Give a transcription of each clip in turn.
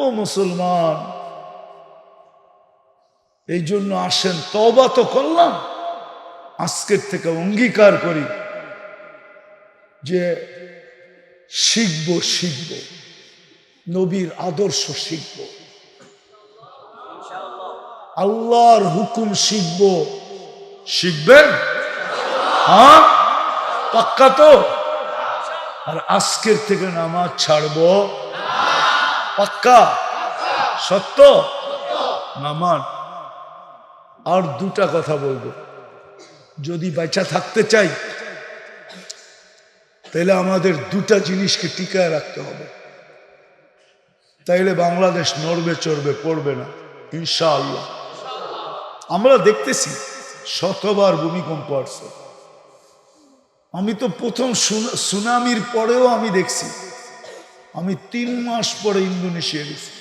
ও মুসলমান, এই জন্য আসেন, তওবা তো করলাম, আজকের থেকে অঙ্গীকার করি যে শিখব, নবীর আদর্শ শিখব, আল্লাহর হুকুম শিখব। শিখবেন? হ্যাঁ, পাক্কা তো? আর আজকের থেকে নামাজ ছাড়বো, পাক্কা? সত্য? নামাজ। আর দুটা কথা বলবো, যদি বাঁচা থাকতে চাই তাহলে আমাদের দুটা জিনিসকে টিকায় রাখতে হবে, তাইলে বাংলাদেশ নড়বে চড়বে পড়বে না ইনশাআল্লাহ। আমরা দেখতেছি শতবার ভূমিকম্প আসছে। আমি তো প্রথম সুনামির পরেও আমি দেখছি, আমি 3 মাস পরে ইন্দোনেশিয়া গেছি,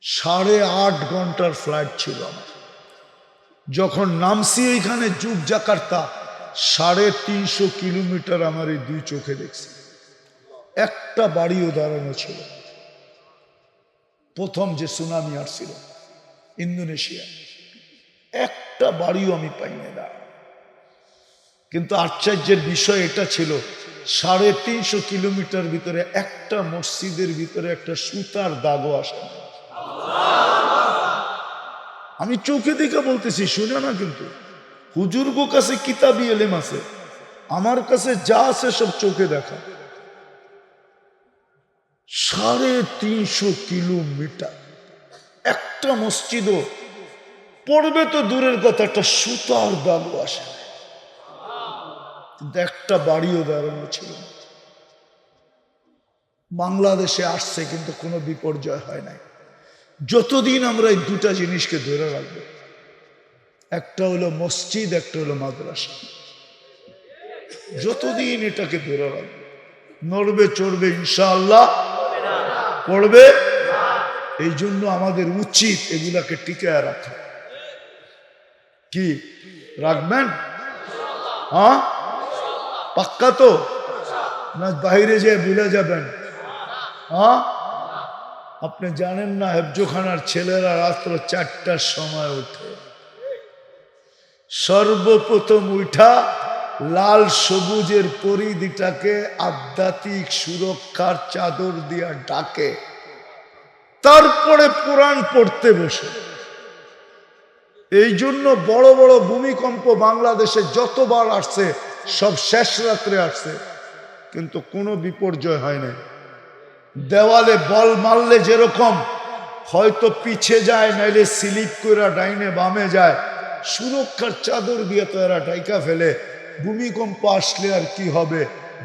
8.5 ঘন্টার ফ্লাইট ছিল আমার। যখন নামছি এইখানে জাকার্তা, 350 কিলোমিটার আমার এই 2 চোখে দেখছি, একটা বাড়িও দাঁড়ানো ছিল। প্রথম যে সুনামি আসছিল ইন্দোনেশিয়া, একটা বাড়িও আমি পাইনি দাঁড়ানো। কিন্তু আশ্চর্যের বিষয় এটা ছিল, 350 কিলোমিটার ভিতরে একটা মসজিদের ভিতরে একটা সুতার দাগও আসে না। আমি চোখে দেখে বলতেছি, শুনে না, কিন্তু হুজুরগো কাছে কিতাবি এলেম আছে, আমার কাছে যা আছে সব চোখে দেখা। 350 কিলোমিটার একটা মসজিদও পড়বে তো দূরের কথা, একটা সুতার দাগও আসে না, কিন্তু একটা বাড়িও দাঁড়ানো ছিল না। বাংলাদেশে আসছে কিন্তু কোনো বিপর্যয় হয় নাই। যতদিন আমরা এই দুটা জিনিসকে ধরে রাখবো, একটা হলো মসজিদ, একটা হলো মাদ্রাসা, যতদিন এটাকে ধরে রাখবো, নড়বে চড়বে ইনশাআল্লাহ, পড়বে। এই জন্য আমাদের উচিত এগুলাকে টিকায় রাখা। কি রাখবেন? হ্যাঁ, পাক্কা তো? না বাইরে যেয়ে ভুলে যাবেন? হ্যাঁ, আপনি জানেন না, হেফজোখানার ছেলেরা রাত্র 4টার সময় উঠে, সর্বপ্রথম উঠা লাল সবুজের পরিধিটাকে আধ্যাত্মিক সুরক্ষার চাদর দিয়া ডাকে, তারপরে কোরআন পড়তে বসে। এই জন্য বড় বড় ভূমিকম্প বাংলাদেশে যতবার আসছে সব শেষ রাত্রে আসছে, কিন্তু কোনো বিপর্যয় হয় না। দেওয়ালে বল মারলে যেরকম হয়তো পিছে যায়, নাইলে স্লিপ করে ডাইনে বামে যায়, সুরক্ষার চাদর দিয়ে তো এরা ঢাইকা ফেলে। ভূমিকম্প আসলে আর কি হবে?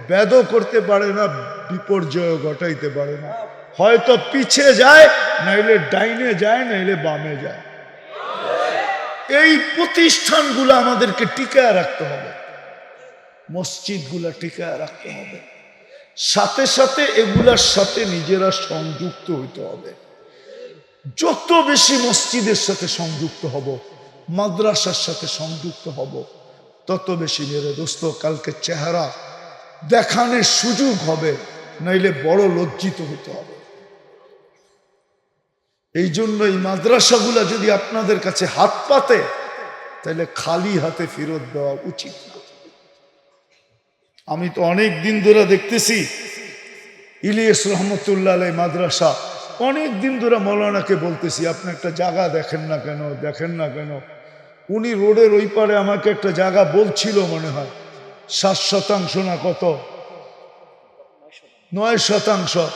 বেদও করতে পারে না, বিপর্যয় ঘটাইতে পারে না। হয়তো পিছে যায়, নাইলে ডাইনে যায়, নাইলে বামে যায়। এই প্রতিষ্ঠানগুলো আমাদেরকে টিকায় রাখতে হবে, মসজিদগুলা টিকায় রাখতে হবে, সাথে সাথে এগুলার সাথে নিজেরা সংযুক্ত হইতে হবে। যত বেশি মসজিদের সাথে সংযুক্ত হব, মাদ্রাসার সাথে সংযুক্ত হব, তত বেশি মেরে দোস্ত কালকে চেহারা দেখানোর সুযোগ হবে, নইলে বড় লজ্জিত হতে হবে। এই জন্য এই মাদ্রাসাগুলা যদি আপনাদের কাছে হাত পাতে, তাহলে খালি হাতে ফেরত দেওয়া উচিত না। আমি তো অনেক দিন ধরে দেখতেছি ইলিয়াস রহমতুল্লাহ আলাই মাদ্রাসা, অনেক দিন ধরে মৌলানাকে বলতেছি, আপনি একটা জায়গা দেখেন না কেন, দেখেন না কেন। উনি রোডের ওই পারে আমাকে একটা জায়গা বলছিল, মনে হয় 7% না কত, 9%।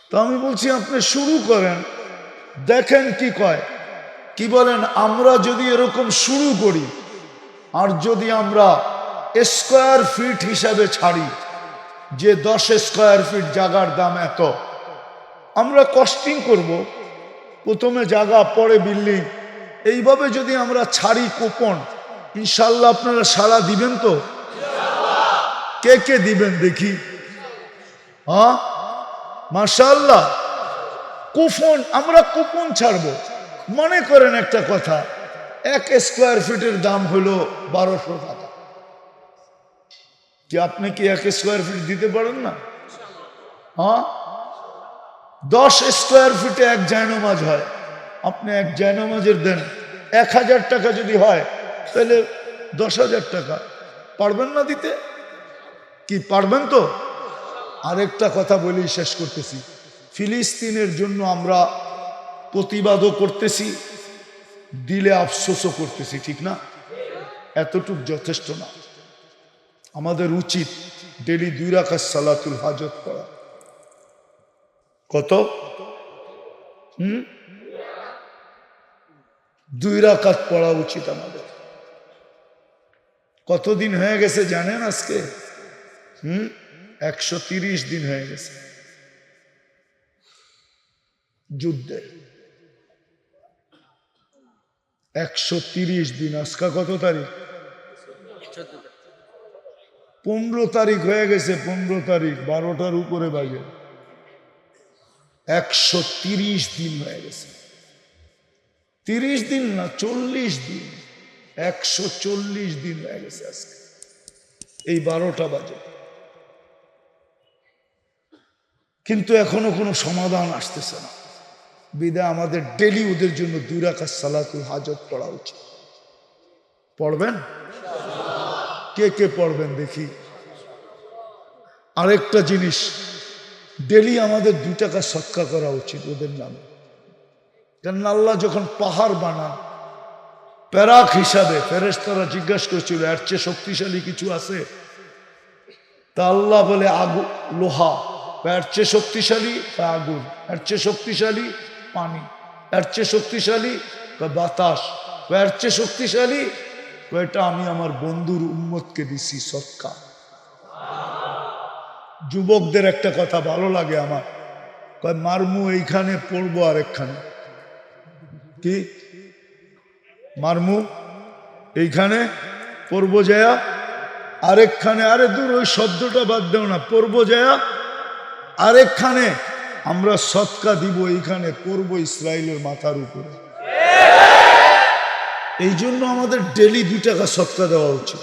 তো আমি বলছি আপনি শুরু করেন, দেখেন কি কয়। কি বলেন, আমরা যদি এরকম শুরু করি, আর যদি আমরা স্কোয়ার ফিট হিসাবে ছাড়ি, যে 10 স্কোয়ার ফিট জায়গার দাম এত, আমরা কস্টিং করব, প্রথমে জায়গা পরে বিল্ডিং, এইভাবে যদি আমরা ছাড়ি কুপন, ইনশাল্লাহ আপনারা সাড়া দিবেন তো? কে কে দিবেন দেখি? হ্যাঁ, মাশাআল্লাহ। কুপন, আমরা কুপন ছাড়বো। মনে করেন একটা কথা, 1 স্কোয়ার ফিটের দাম হলো 1200 টাকা। কি আপনি কি 1 স্কোয়ার ফিট দিতে পারেন না? হ্যাঁ, 10 স্কোয়ার ফিটে এক জায়নামাজ হয়, আপনি এক জায়নামাজের দেন 1000 টাকা যদি হয় তাহলে 10,000 টাকা পারবেন না দিতে? কি পারবেন তো? আরেকটা কথা বলি শেষ করতেছি, ফিলিস্তিনের জন্য আমরা প্রতিবাদও করতেছি, দিলে আফসোসও করতেছি, ঠিক না? এতটুক যথেষ্ট না। আমাদের উচিত ডেলি 2 রাকাত সালাতুল হাজত পড়া। কত? 2 রাকাত পড়া উচিত আমাদের। কতদিন হয়ে গেছে জানেন? আজকে 130 দিন হয়ে গেছে যুদ্ধে। 130 দিন। আজকে কত তারিখ? 15 তারিখ হয়ে গেছে। 15 তারিখ 12টার উপরে বাজে। 130 দিন হয়ে গেছে। 30 দিন না, 40 দিন। 140 দিন হয়ে গেছে আজকে, এই 12টা বাজে। কিন্তু এখনো কোনো সমাধান আসতেছে না। বিদায় আমাদের ডেলি ওদের জন্য 2 রাকাত সালাতুল হাজত পড়া উচিত। পড়বেন? কে কে পড়বেন দেখি? আরেকটা জিনিস, ডেলি আমাদের 2 টাকা সদকা করা উচিত ওদের নামে। কেন আল্লাহ যখন পাহাড় বানান প্যারাক হিসাবে, ফেরেশতারা জিজ্ঞাসা করছিল এর চেয়ে শক্তিশালী কিছু আছে? তা আল্লাহ বলে আগুন, লোহা। এর চেয়ে শক্তিশালী আগুন, এর চেয়ে শক্তিশালী পানি, এর চেয়ে শক্তিশালী বাতাস, এর চেয়ে শক্তিশালী এটা আমি আমার বন্ধুর উম্মতকে দিছি সদকা। যুবকদের একটা কথা ভালো লাগে আমার, কয় মারমু এইখানে পড়বো আরেকখানে। কি মারমু? এইখানে পড়বো যায়া আরেকখানে। আরে দূর, ওই শব্দটা বাদ দেও না, পড়বো যায়া আরেকখানে। আমরা সদকা দিব, এইখানে পড়বো ইসরায়েলের মাথার উপরে। এই জন্য আমাদের ডেলি 2 টাকা সদকা দেওয়া উচিত।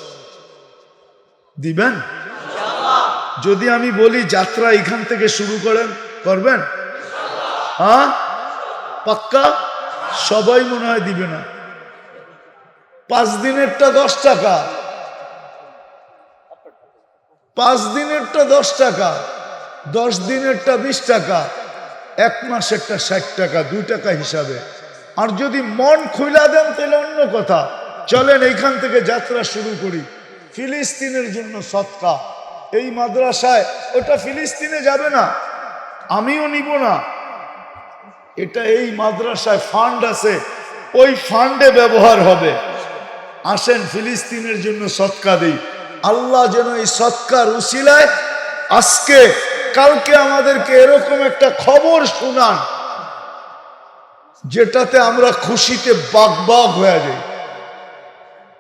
দিবেন? যদি আমি বলি যাত্রা এখান থেকে শুরু করেন, করবেন? হ্যাঁ পাক্কা? সবাই মনে হয় দিবে না। 5 দিনেরটা 10 টাকা, 5 দিনেরটা 10 টাকা, 10 দিনেরটা 20 টাকা, 1 মাসেরটা 60 টাকা, 2 টাকা হিসাবে। আর যদি মন খুইলা দেন তাহলে অন্য কথা। চলেন এইখান থেকে যাত্রা শুরু করি, ফিলিস্তিনের জন্য সদকা। এই মাদ্রাসায়, ওটা ফিলিস্তিনে যাবে না, আমিও নিব না, এটা এই মাদ্রাসায় ফান্ড আছে, ওই ফান্ডে ব্যবহার হবে। আসেন ফিলিস্তিনের জন্য সদকা দিই। আল্লাহ যেন এই সদকার উসিলায় আজকে কালকে আমাদেরকে এরকম একটা খবর শোনান যেটাতে আমরা খুশিতে বাগবাগ হয়ে যাই।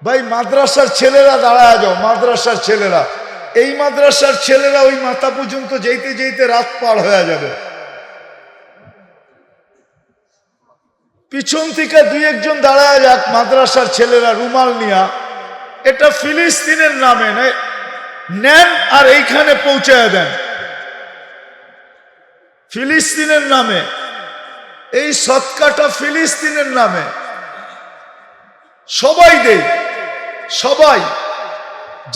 ভাই মাদ্রাসার ছেলেরা দাঁড়ায় যাও, মাদ্রাসার ছেলেরা, এই মাদ্রাসার ছেলেরা ওই মাথা পর্যন্ত যেতে যেতে রাত পার হয়ে যাবে। পিছন থেকে 2-1 জন দাঁড়ায় যাক, মাদ্রাসার ছেলেরা রুমাল নিয়া, এটা ফিলিস্তিনের নামে নেন আর এইখানে পৌঁছায় দেন। ফিলিস্তিনের নামে এই সদকাটা, ফিলিস্তিনের নামে সবাই দেই, সবাই,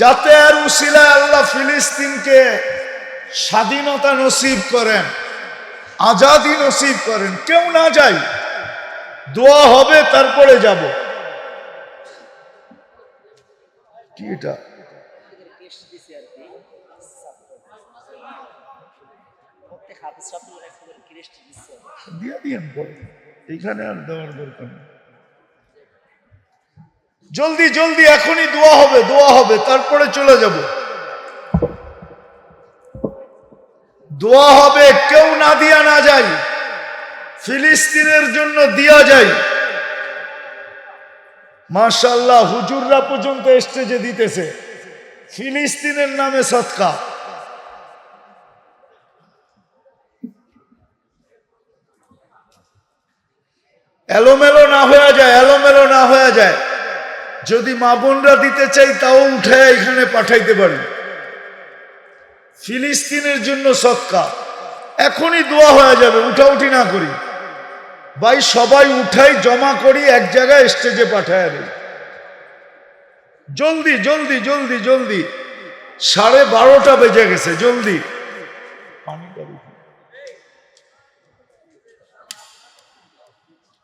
যাতে আর উসিলায় আল্লাহ ফিলিস্তিনকে স্বাধীনতা নসিব করেন, আজাদি নসিব করেন। কেউ না যাই, দোয়া হবে তারপরে যাব। কি এটা? দিয়ে দিয়েন পরে, এইখানে আর দেওয়ার দরকার নেই। জলদি জলদি এখনই দোয়া হবে, দোয়া হবে তারপরে চলে যাব। দোয়া হবে, কেউ না দিয়া না যাই, ফিলিস্তিনের জন্য দিয়া যাই। মাশাআল্লাহ, হুজুররা পর্যন্ত স্টেজে দিতেছে ফিলিস্তিনের নামে সদকা। এলোমেলো না হয়ে যায়, এলোমেলো না হয়ে যায়। যদি মা বোনরা দিতে চাই তাও উঠে এখানে পাঠাইতে পারি। ফিলিস্তিনের জন্য সদকা, এখনই দোয়া হয়ে যাবে, উঠাউঠি না করি ভাই, সবাই উঠাই জমা করি এক জায়গায় স্টেজে পাঠায় দেয়। জলদি জলদি জলদি জলদি, 12:30 বেজে গেছে, জলদি। পানি